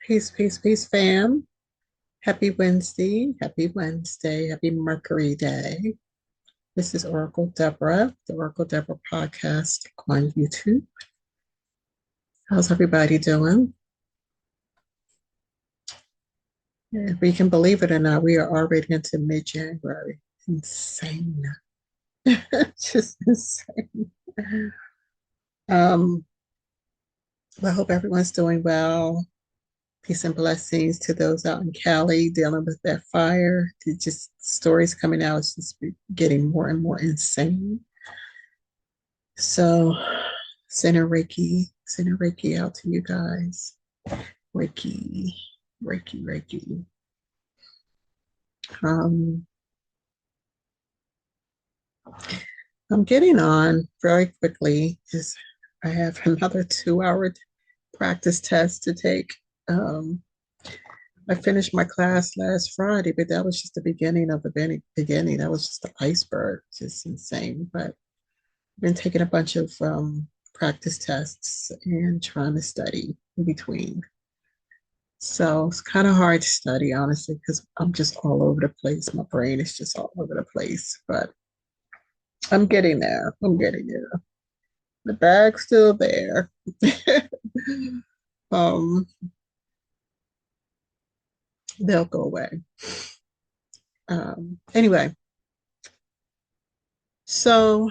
Peace, peace, peace, fam. Happy Wednesday. Happy Wednesday. Happy Mercury Day. This is Oracle Deborah, the Oracle Deborah podcast on YouTube. How's everybody doing? If we can believe it or not, we are already into mid-January. Insane. Just insane. Um, I hope everyone's doing well. Peace and blessings to those out in Cali dealing with that fire. It just stories coming out. It's just getting more and more insane. So, sending Reiki out to you guys. Reiki, Reiki. Um, I'm getting on very quickly because I have another 2 hour practice test to take. Um, I finished my class last Friday, but that was just the beginning of the beginning. That was just the iceberg, just insane. But I've been taking a bunch of practice tests and trying to study in between. So it's kind of hard to study, honestly, because I'm just all over the place. My brain is just all over the place, but I'm getting there. I'm getting there. The bag's still there. um, they'll go away. Anyway, so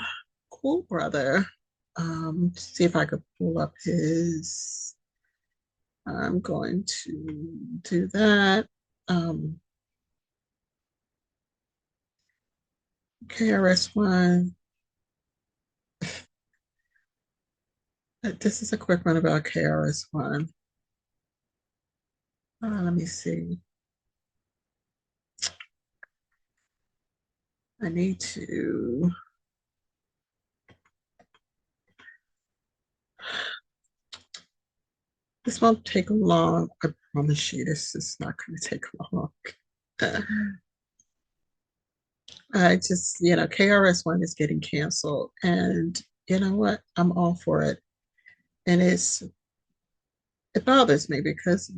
cool, brother. See if I could pull up his. I'm going to do that. KRS-1. This is a quick one about KRS-1. Let me see. I need to. This won't take long. I promise you, this is not going to take long. I just, KRS-1 is getting canceled. And you know what? I'm all for it. And it bothers me because,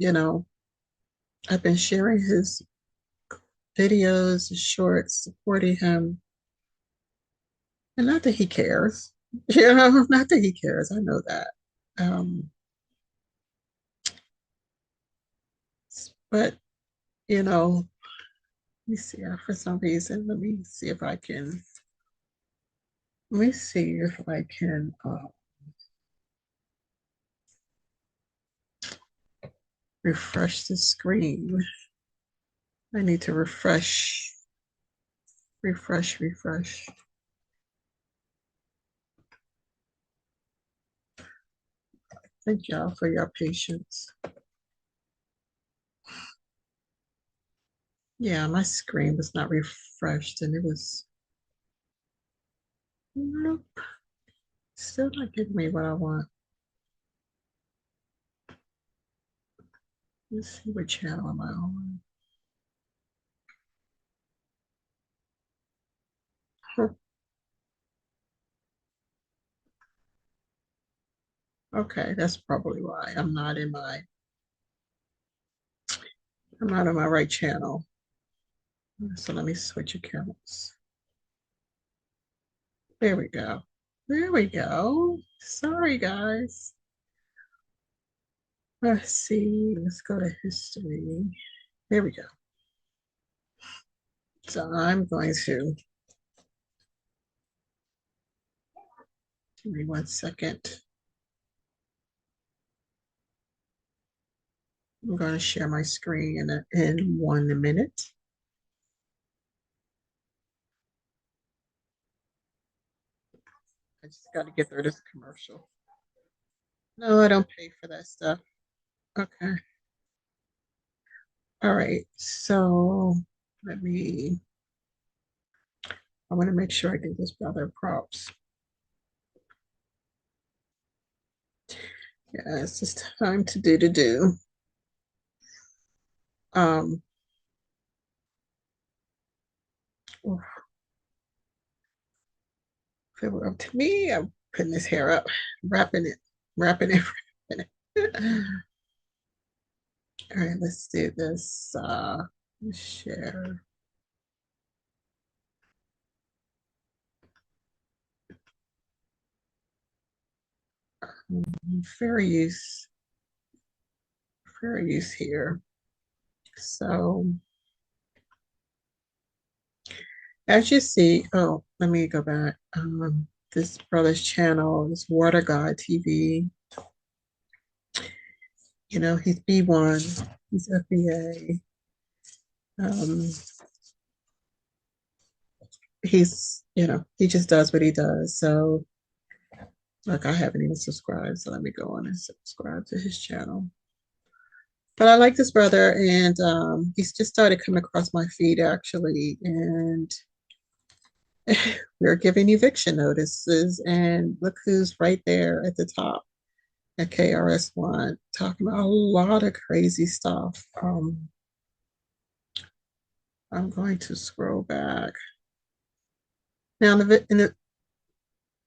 I've been sharing his videos, his shorts, supporting him. And not that he cares, not that he cares. I know that. Um, but, let me see. For some reason, let me see if I can refresh the screen. I need to refresh. Thank y'all for your patience. Yeah, my screen was not refreshed and it was, nope, still not giving me what I want. Let's see what channel am I on. Huh. Okay, that's probably why I'm not on my right channel. So let me switch accounts. There we go. There we go. Sorry, guys. Let's see. Let's go to history. There we go. So I'm going to give me 1 second. I'm going to share my screen in 1 minute. I just got to get through this commercial. No, I don't pay for that stuff. Okay. All right. So I want to make sure I give this brother props. Yeah, it's just time to do. Um, if it were up to me, I'm putting his hair up, wrapping it. All right, let's do this. Share. Fair use here. So as you see, oh, let me go back. This brother's channel is Water God TV. You know, he's B1, he's FBA. He's, you know, he just does what he does. So, like, I haven't even subscribed. So let me go on and subscribe to his channel. But I like this brother, and he's just started coming across my feed actually, and we're giving eviction notices, and look who's right there at the top at KRS-1 talking about a lot of crazy stuff. I'm going to scroll back now.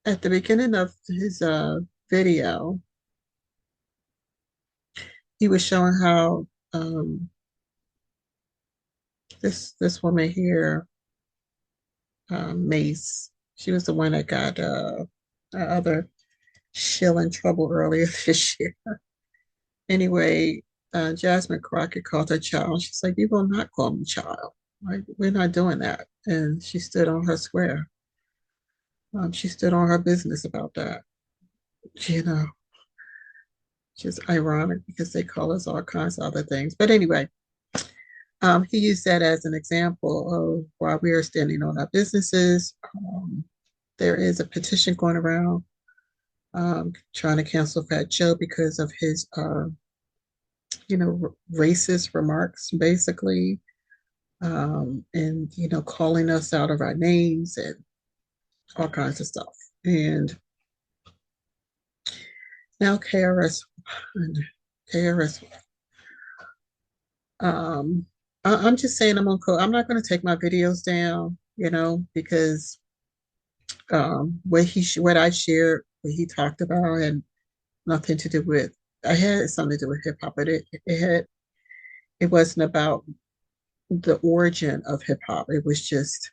At the beginning of his video, he was showing how this woman here, Mace, she was the one that got other shill in trouble earlier this year. Anyway, Jasmine Crockett called her child. She's like, "You will not call me child. Right? We're not doing that." And she stood on her square. She stood on her business about that. You know, just ironic because they call us all kinds of other things. But anyway, he used that as an example of why we are standing on our businesses. There is a petition going around trying to cancel Fat Joe because of his, racist remarks, basically, and, calling us out of our names and all kinds of stuff. And now KRS, I'm just saying I'm on code. I'm not going to take my videos down, because what I shared, what he talked about, had nothing to do with. I had something to do with hip hop, but it wasn't about the origin of hip hop. It was just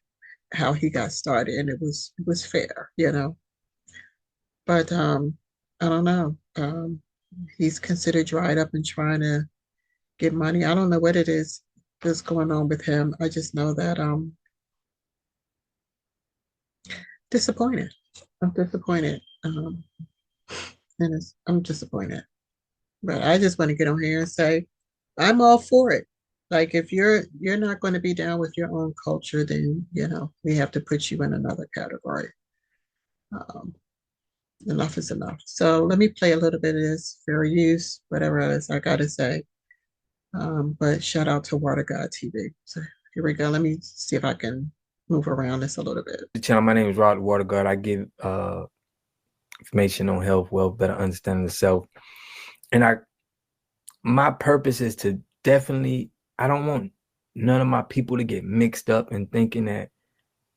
how he got started, and it was fair. But I don't know. He's considered dried up and trying to get money. I don't know what it is that's going on with him. I just know that disappointed. I'm disappointed. And I'm disappointed. But I just want to get on here and say I'm all for it. Like if you're not going to be down with your own culture, then we have to put you in another category. Um, Enough is enough. So let me play a little bit of this fair use, whatever else I gotta say. But shout out to Water God TV. So here we go. Let me see if I can move around this a little bit. The channel, my name is Rod Water God. I give information on health, wealth, better understanding of self. And my purpose is to definitely, I don't want none of my people to get mixed up in thinking that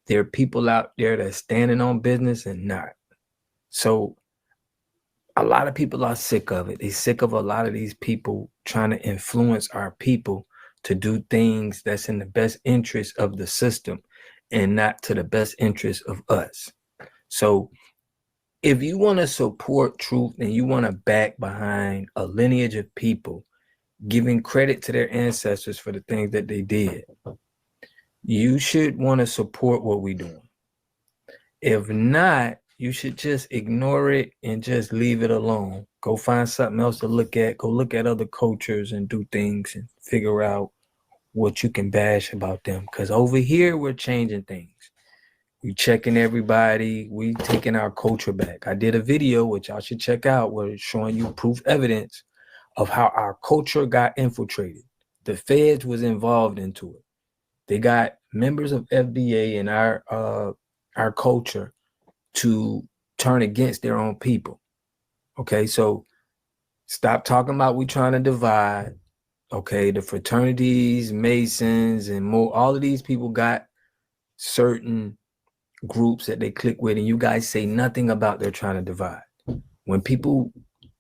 there are people out there that's standing on business and not. So a lot of people are sick of it. They're sick of a lot of these people trying to influence our people to do things that's in the best interest of the system and not to the best interest of us. So if you want to support truth and you want to back behind a lineage of people giving credit to their ancestors for the things that they did, you should want to support what we're doing. If not, you should just ignore it and just leave it alone. Go find something else to look at. Go look at other cultures and do things and figure out what you can bash about them. Because over here, we're changing things. We checking everybody. We taking our culture back. I did a video, which y'all should check out, where it's showing you proof evidence of how our culture got infiltrated. The feds was involved into it. They got members of FBA and our culture to turn against their own people. Okay, so stop talking about we trying to divide. Okay, the fraternities, Masons, and more, all of these people got certain groups that they click with, and you guys say nothing about they're trying to divide. When people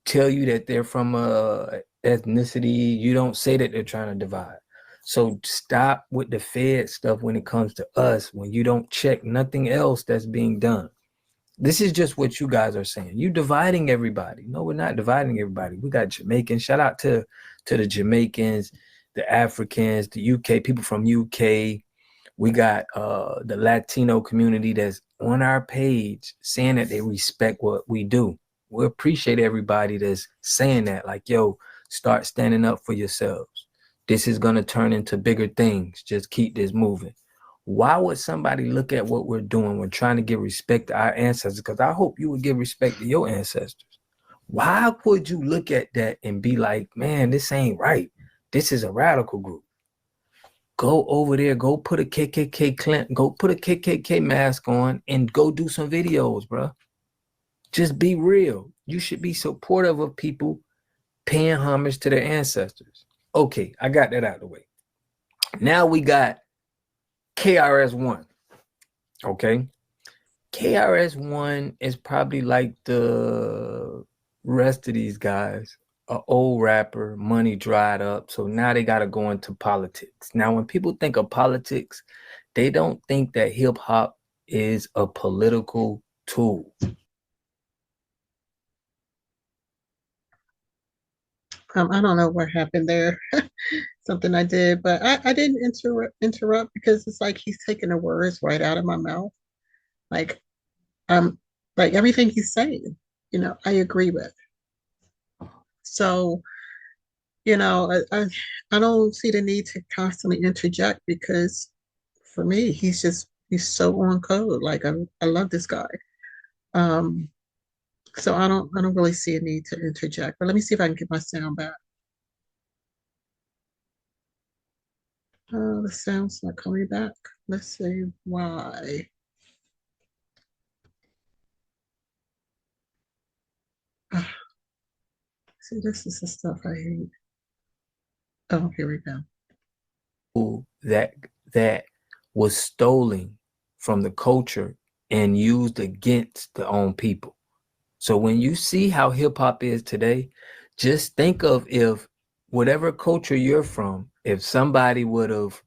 tell you that they're from a ethnicity. You don't say that they're trying to divide. So stop with the Fed stuff when it comes to us, when you don't check nothing else that's being done. This is just what you guys are saying. You dividing everybody. No, we're not dividing everybody. We got Jamaicans. Shout out to the Jamaicans, the Africans, the UK, people from UK. We got the Latino community that's on our page saying that they respect what we do. We appreciate everybody that's saying that, like, yo, start standing up for yourselves. This is going to turn into bigger things. Just keep this moving. Why would somebody look at what we're doing? We're trying to give respect to our ancestors, because I hope you would give respect to your ancestors. Why would you look at that and be like, man, this ain't right? This is a radical group. Go over there, go put a KKK mask on and go do some videos, bro. Just be real. You should be supportive of people paying homage to their ancestors. Okay, I got that out of the way. Now we got KRS-1. Okay. KRS-1 is probably like the rest of these guys, an old rapper, money dried up. So now they got to go into politics. Now, when people think of politics, they don't think that hip hop is a political tool. I don't know what happened there. Something I did, but I didn't interrupt because it's like he's taking the words right out of my mouth. Like um like everything he's saying, I agree with. So, I don't see the need to constantly interject because for me, he's so on code. Like I love this guy. Um, so I don't really see a need to interject. But let me see if I can get my sound back. The sound's not coming back. Let's see why. Ah, see, this is the stuff I hate. Oh, here we go. That was stolen from the culture and used against their own people. So when you see how hip hop is today, just think of if whatever culture you're from, if somebody would have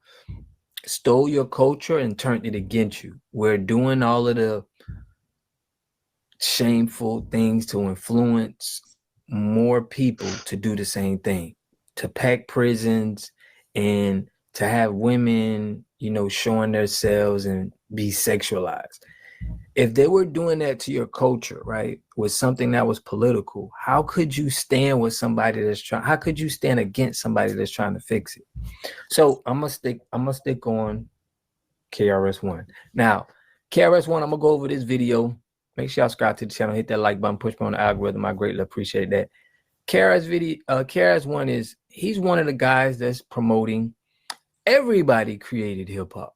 stole your culture and turned it against you, we're doing all of the shameful things to influence more people to do the same thing, to pack prisons and to have women, showing themselves and be sexualized. If they were doing that to your culture, right, with something that was political, how could you stand with somebody how could you stand against somebody that's trying to fix it? So I'm gonna stick on KRS-1. Now, KRS-1, I'm gonna go over this video. Make sure y'all subscribe to the channel, hit that like button, push me on the algorithm. I greatly appreciate that. KRS-1 he's one of the guys that's promoting everybody created hip hop.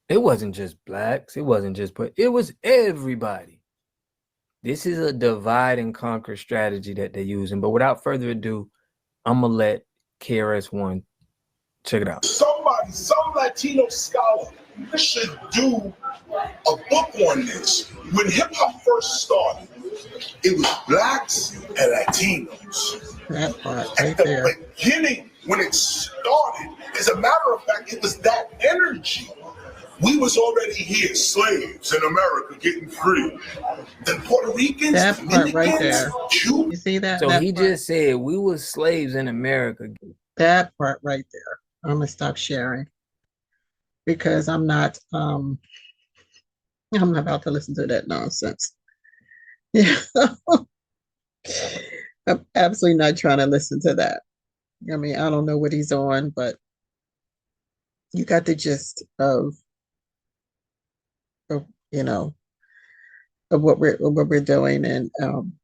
It wasn't just blacks, it was everybody. This is a divide and conquer strategy that they're using. But without further ado, I'm gonna let KRS-1 check it out. Some Latino scholar should do a book on this. When hip hop first started, it was blacks and Latinos. That part At right the there. beginning, when it started, as a matter of fact, it was that energy. We was already here, slaves in America, getting free. Then Puerto Ricans, That part right there. Cubans. You see that? So that he part? just said we were slaves in America. That part right there. I'm gonna stop sharing because I'm not about to listen to that nonsense. Yeah. I'm absolutely not trying to listen to that. I mean, I don't know what he's on, but you got the gist of of what we're doing and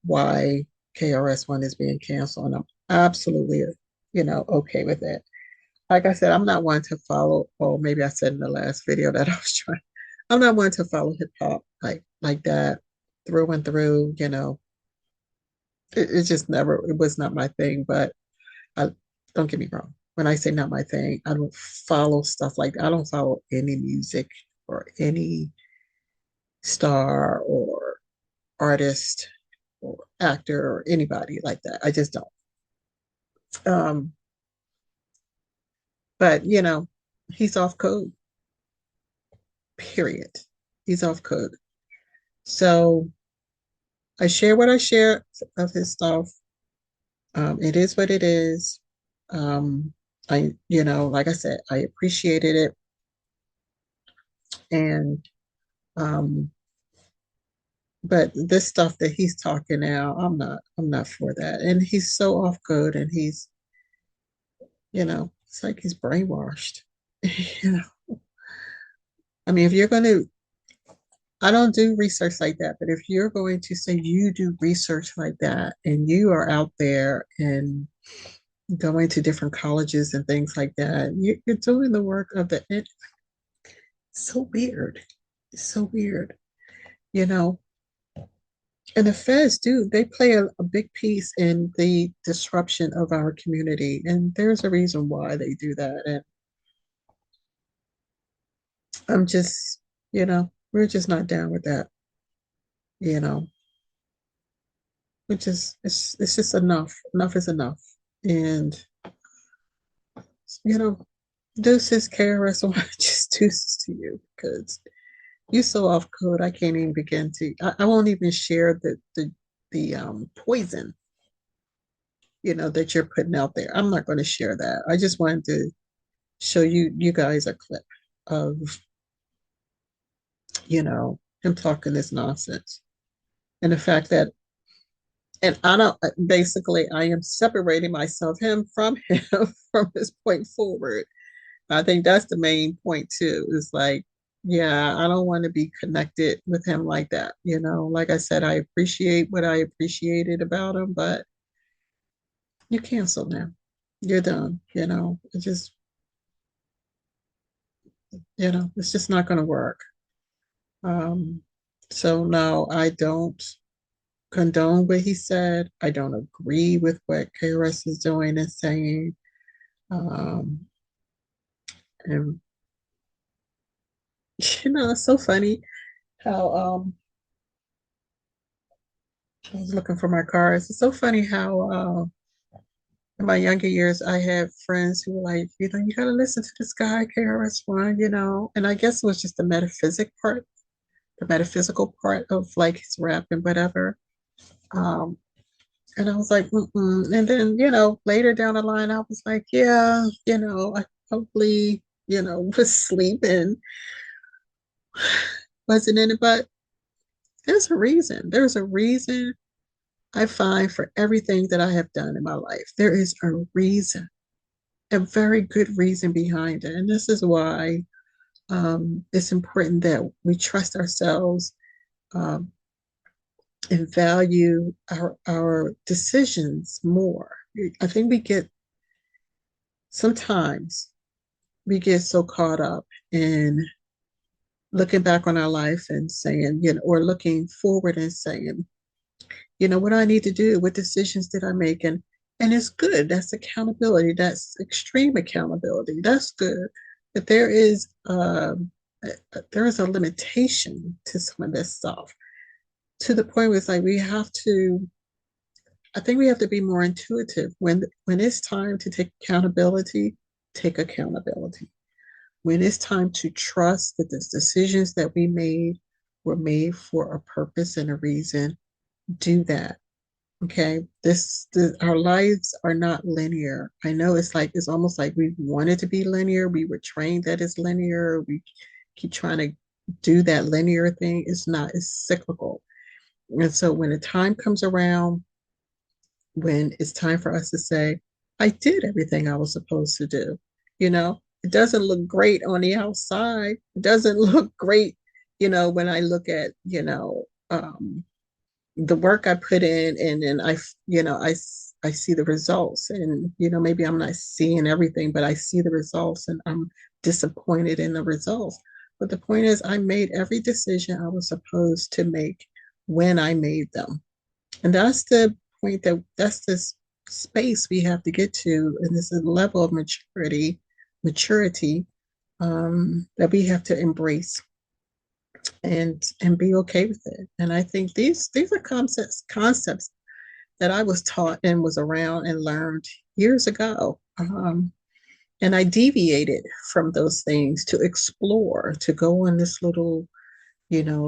why KRS-1 is being canceled. And I'm absolutely, okay with it. Like I said, I'm not one to follow, or maybe I said in the last video that I was trying, I'm not one to follow hip hop like that through and through, It just it was not my thing, but I don't get me wrong. When I say not my thing, I don't follow stuff like that. I don't follow any music or any star or artist or actor or anybody like that. I just don't. But you know, he's off code. Period. He's off code. So I share what I share of his stuff. It is what it is. I, you know, like I said, I appreciated it. And, but this stuff that he's talking now, I'm not for that. And he's so off code and he's, you know, it's like he's brainwashed. You know, I mean, if you're going to, I don't do research like that, but if you're going to say you do research like that and you are out there and going to different colleges and things like that, you're doing the work of the, it's so weird. It's so weird, you know. And the feds do, they play a big piece in the disruption of our community. And there's a reason why they do that. And I'm just, you know, we're just not down with that, you know. Which is it's just enough. Enough is enough. And you know, deuces KRS-1 just deuces to you because you're so off code. I can't even begin to. I won't even share the poison, you know, that you're putting out there. I'm not going to share that. I just wanted to show you guys a clip of, you know, him talking this nonsense and the fact that, and I don't, basically I am separating myself him from him from this point forward. I think that's the main point too. Is like, yeah, I don't want to be connected with him like that. You know, like I said, I appreciate what I appreciated about him, but you cancel now. You're done. You know, it just, you know, it's just not going to work. Um, so no, I don't condone what he said. I don't agree with what KRS is doing and saying. Um, and you know, it's so funny how I was looking for my cards. It's so funny how in my younger years I had friends who were like, you know, you gotta listen to this guy, KRS-One, you know. And I guess it was just the metaphysical part of like his rap and whatever. Um, and I was like, mm-mm. And then, you know, later down the line, I was like, yeah, you know, I probably, you know, was sleeping, wasn't in it, but there's a reason. There's a reason I find for everything that I have done in my life. There is a reason, a very good reason behind it. And this is why it's important that we trust ourselves um, and value our decisions more. I think sometimes we get so caught up in looking back on our life and saying, you know, or looking forward and saying, you know, what do I need to do? What decisions did I make? And it's good. That's accountability. That's extreme accountability. That's good. But there is a limitation to some of this stuff to the point where it's like I think we have to be more intuitive. When it's time to take accountability, take accountability. When it's time to trust that the decisions that we made were made for a purpose and a reason, do that. Okay. Our lives are not linear. I know it's almost like we wanted to be linear. We were trained that it's linear. We keep trying to do that linear thing. It's not, it's cyclical. And so when the time comes around, when it's time for us to say, I did everything I was supposed to do, you know, it doesn't look great on the outside. It doesn't look great, you know, when I look at, you know, the work I put in, and then you know, I see the results, and you know, maybe I'm not seeing everything, but I see the results, and I'm disappointed in the results. But the point is, I made every decision I was supposed to make when I made them, and that's the point that's this space we have to get to, and this is a level of maturity that we have to embrace. and be okay with it. And I think these are concepts that I was taught and was around and learned years ago. And I deviated from those things to explore, to go on this little,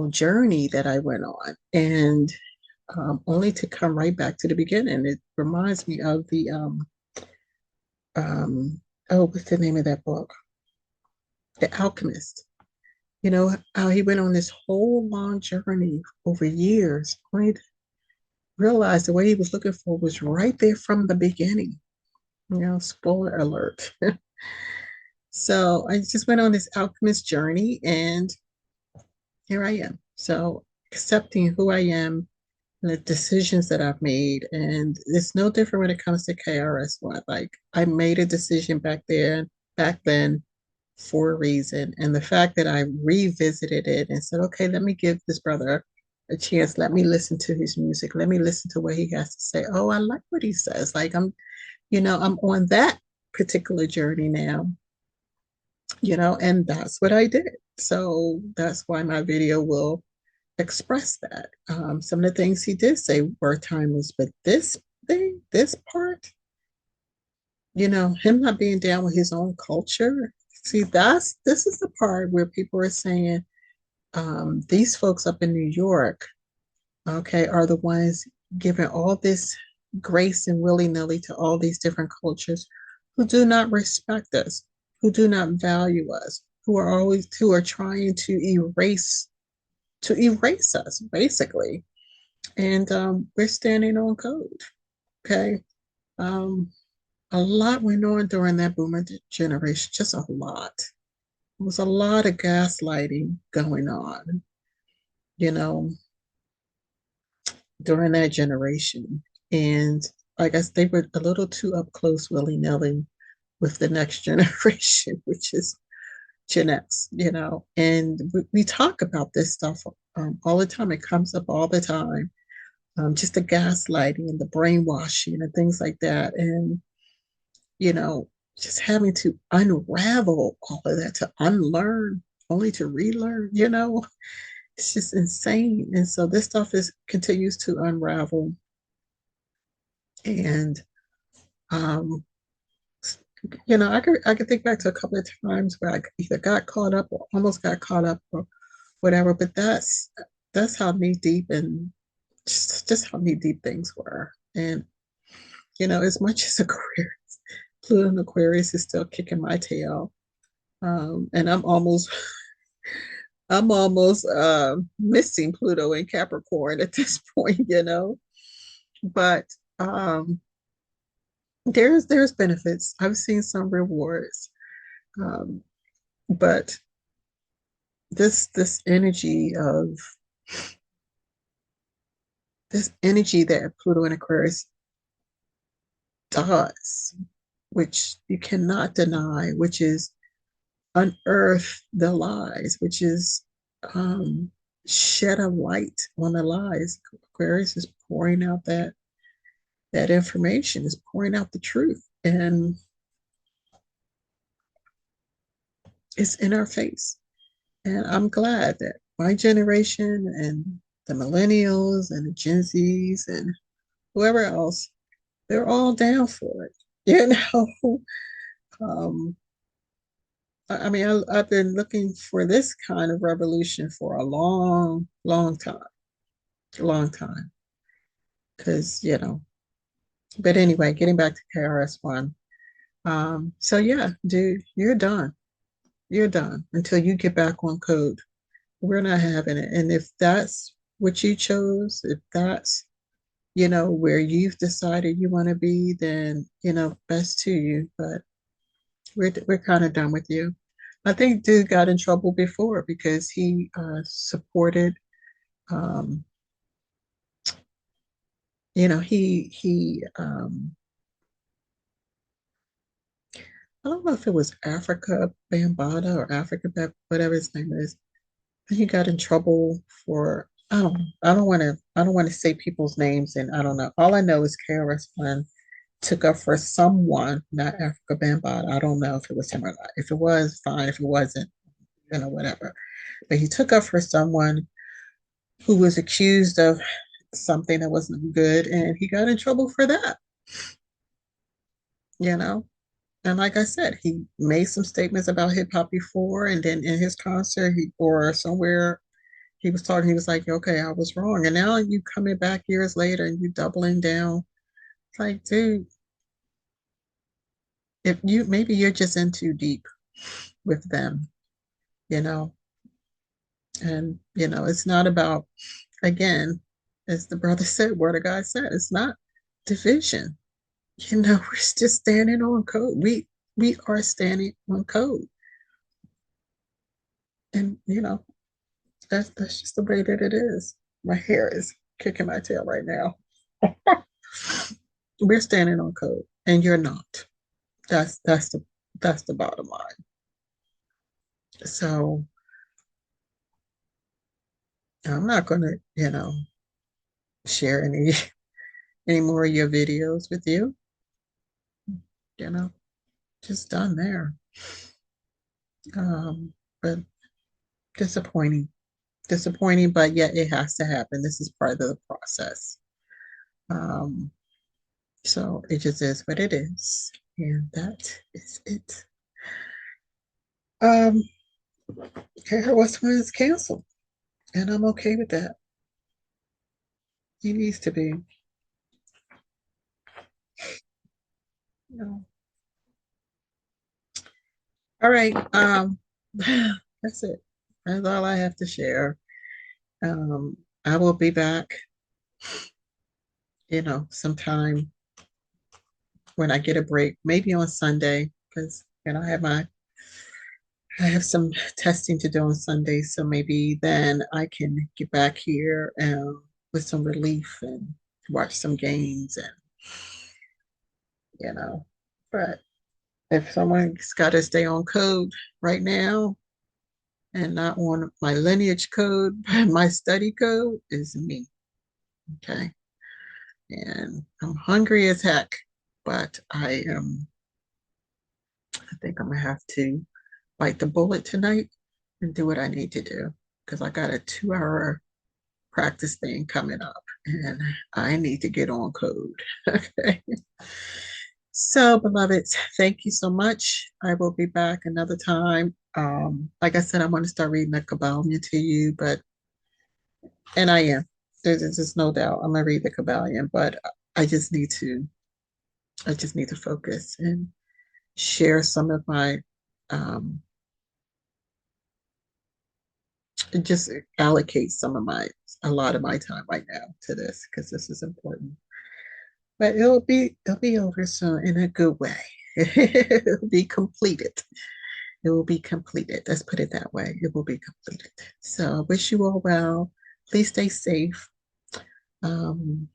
journey that I went on, and only to come right back to the beginning. It reminds me of the what's the name of that book? The Alchemist. How he went on this whole long journey over years, only to realize the way he was looking for was right there from the beginning. Spoiler alert. So I just went on this alchemist journey, and here I am. So accepting who I am and the decisions that I've made. And it's no different when it comes to KRS-1. Like, I made a decision back then for a reason. And the fact that I revisited it and said, okay, let me give this brother a chance. Let me listen to his music. Let me listen to what he has to say. Oh, I like what he says. Like, I'm on that particular journey now, and that's what I did. So that's why my video will express that. Some of the things he did say were timeless, but this part, him not being down with his own culture. See, this is the part where people are saying, these folks up in New York, okay, are the ones giving all this grace and willy-nilly to all these different cultures who do not respect us, who do not value us, who are trying to erase us, basically. And we're standing on code. Okay. A lot went on during that boomer generation, just a lot. There was a lot of gaslighting going on, you know, during that generation. And I guess they were a little too up close, willy-nilly, with the next generation, which is Gen X, and we talk about this stuff all the time. It comes up all the time. Just the gaslighting and the brainwashing and things like that. And, you know, just having to unravel all of that, to unlearn, only to relearn, it's just insane. And so this stuff continues to unravel. And, I could think back to a couple of times where I either got caught up or almost got caught up or whatever, but that's how knee deep and just how knee deep things were. And as much as Aquarius, Pluto and Aquarius is still kicking my tail, and I'm almost missing Pluto in Capricorn at this point, but there's benefits. I've seen some rewards, um, but this energy that Pluto and Aquarius does, which you cannot deny, which is unearth the lies, which is shed a light on the lies. Aquarius is pouring out that information, is pouring out the truth, and it's in our face. And I'm glad that my generation and the millennials and the Gen Zs and whoever else, they're all down for it. Um, I mean, I've been looking for this kind of revolution for a long, long time. Because, but anyway, getting back to KRS-1. So yeah, dude, you're done. You're done until you get back on code. We're not having it. And if that's what you chose, if that's, where you've decided you want to be, then, best to you. But we're kind of done with you. I think dude got in trouble before because he supported, um, he I don't know if it was Africa Bambata or whatever his name is. He got in trouble for, I don't want to say people's names, and I don't know. All I know is KRS-One took up for someone, not Africa Bambata. I don't know if it was him or not. If it was, fine. If it wasn't, whatever. but he took up for someone who was accused of something that wasn't good, and he got in trouble for that, you know. And like I said, he made some statements about hip hop before, and then in his concert, or somewhere he was talking, he was like, okay, I was wrong. And now you coming back years later and you doubling down. It's like, dude, if you maybe you're just in too deep with them, you know. And it's not about, again, as the brother said, word of God said, it's not division. We're just standing on code. We are standing on code. And that's just the way that it is. My hair is kicking my tail right now. We're standing on code, and you're not. That's the bottom line. So I'm not gonna, share any more of your videos with you. You know, just done there. But disappointing, disappointing, but yet it has to happen. This is part of the process. Um, so it just is what it is, and that is it. Um, KRS-1 is canceled, and I'm okay with that. He needs to be. You know. All right. That's it. That's all I have to share. I will be back, sometime when I get a break, maybe on Sunday, because I have some testing to do on Sunday, so maybe then I can get back here with some relief and watch some games and you know. But if someone's got to stay on code right now and not on my lineage code, but my study code is me. Okay. And I'm hungry as heck, but I think I'm gonna have to bite the bullet tonight and do what I need to do because I got a 2 hour practice thing coming up and I need to get on code. Okay. So, beloveds, thank you so much. I will be back another time. Like I said, I want to start reading the Kabbalion to you, and I am. There's just no doubt I'm gonna read the Kabbalion, but I just need to focus and share some of my just allocate a lot of my time right now to this because this is important. But it'll be over soon in a good way. It'll be completed. It will be completed. Let's put it that way. It will be completed. So I wish you all well. Please stay safe. Um,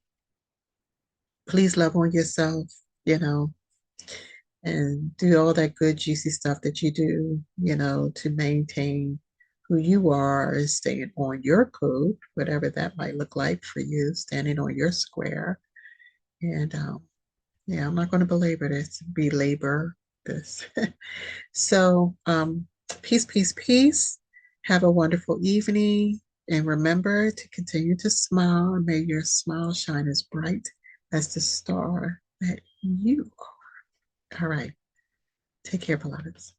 please love on yourself, and do all that good, juicy stuff that you do, to maintain who you are and staying on your code, whatever that might look like for you, standing on your square. And yeah, I'm not going to belabor this. So, peace, peace, peace. Have a wonderful evening. And remember to continue to smile. And may your smile shine as bright as the star that you are. All right. Take care, beloveds.